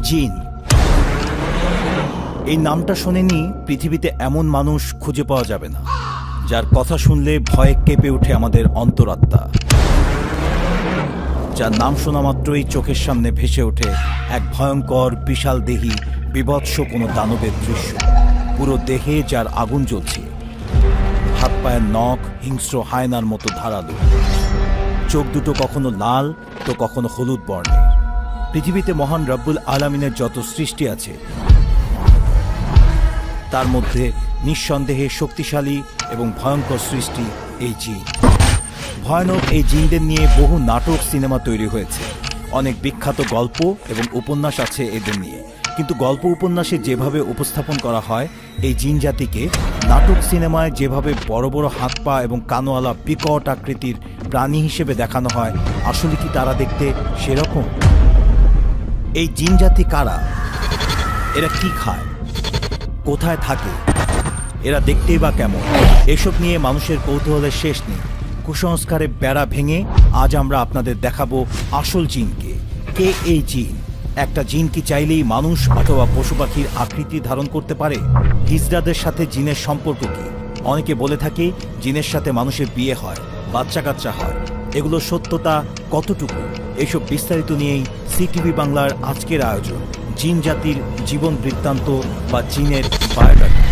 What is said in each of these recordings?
জিন। এই নামটা শোনেনি পৃথিবীতে এমন মানুষ খুঁজে পাওয়া যাবে না যার কথা শুনলে ভয়ে কেঁপে ওঠে আমাদের অন্তরাত্মা, যার নাম শোনা মাত্রই চোখের সামনে ভেসে ওঠে এক ভয়ঙ্কর বিশাল দেহী বিভৎস কোনো দানবের দৃশ্য। পুরো দেহে যার আগুন জ্বলছে, হাত পায়ের নখ হিংস্র হায়নার মতো ধারালো, চোখ দুটো কখনো লাল তো কখনো হলুদ বর্ণের। পৃথিবীতে মহান রব্বুল আলামিনের যত সৃষ্টি আছে তার মধ্যে নিঃসন্দেহে শক্তিশালী এবং ভয়ঙ্কর সৃষ্টি এই জিন। ভয়ানক এই জিনদের নিয়ে বহু নাটক সিনেমা তৈরি হয়েছে, অনেক বিখ্যাত গল্প এবং উপন্যাস আছে এদের নিয়ে। কিন্তু গল্প উপন্যাসে যেভাবে উপস্থাপন করা হয় এই জিন জাতিকে, নাটক সিনেমায় যেভাবে বড় বড় হাত পা এবং কানওয়ালা বিকট আকৃতির প্রাণী হিসেবে দেখানো হয়, আসলে কি তারা দেখতে সেরকম? এই জিন জাতি কারা? এরা কি খায়, কোথায় থাকে, এরা দেখতেই বা কেমন? এসব নিয়ে মানুষের কৌতূহলের শেষ নেই। কুসংস্কারের বেড়া ভেঙে আজ আমরা আপনাদের দেখাবো আসল জিনকে। কে এই জিন? একটা জিন কি চাইলেই মানুষ অথবা পশু পাখির আকৃতি ধারণ করতে পারে? হিজড়াদের সাথে জিনের সম্পর্ক কি? অনেকে বলে থাকে জিনের সাথে মানুষের বিয়ে হয়, বাচ্চা কাচ্চা হয়। এগুলো সত্যতা কতটুকু? এসব বিস্তারিত নিয়েই সিটিভি বাংলার আজকের আয়োজন, জিন জাতির জীবন বৃত্তান্ত বা জিনের বায়োডাটা।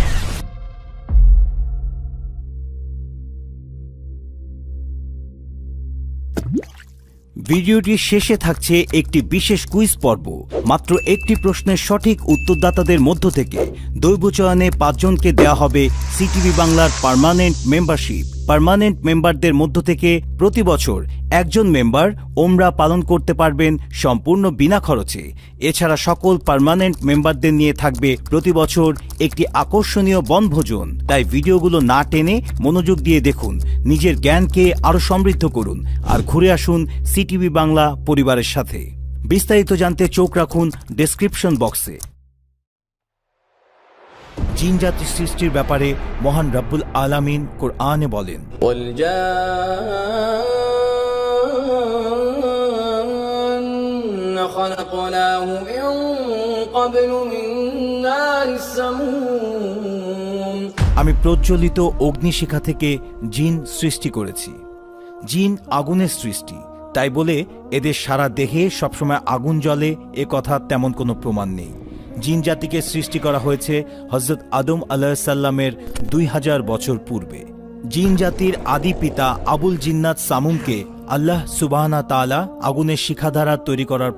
ভিডিওটির শেষে থাকছে একটি বিশেষ কুইজ পর্ব। মাত্র একটি প্রশ্নের সঠিক উত্তরদাতাদের মধ্য থেকে দৈব চয়নে 5 জনকে দেওয়া হবে সিটিভি বাংলার পার্মানেন্ট মেম্বারশিপ। পার্মানেন্ট মেম্বারদের মধ্য থেকে প্রতি বছর একজন মেম্বার ওমরা পালন করতে পারবেন সম্পূর্ণ বিনা খরচে। এছাড়া সকল পার্মানেন্ট মেম্বারদের নিয়ে থাকবে প্রতি বছর একটি আকর্ষণীয় বনভোজন। তাই ভিডিওগুলো না টেনে মনোযোগ দিয়ে দেখুন, নিজের জ্ঞানকে আরো সমৃদ্ধ করুন আর ঘুরে আসুন সিটিভি বাংলা পরিবারের সাথে। বিস্তারিত জানতে চোখ রাখুন ডেসক্রিপশন বক্সে। জিন জাতির সৃষ্টির ব্যাপারে মহান রব্বুল আলামিন কোরআনে বলেন, আমি প্রজ্বলিত অগ্নিশিখা থেকে জিন সৃষ্টি করেছি। জিন আগুনের সৃষ্টি, তাই বলে এদের সারা দেহে সবসময় আগুন জ্বলে এ কথা তেমন কোনো প্রমাণ নেই। জিন জাতিকে সৃষ্টি করা হয়েছে হযরত আদম আলাইহিসসালামের 2000 বছর পূর্বে। জিন জাতির আদি পিতা আবুল জিন্নাত সামুমকে আল্লাহ সুবহানাহু ওয়া তাআলা আগুনের শিখা দ্বারা তৈরি করার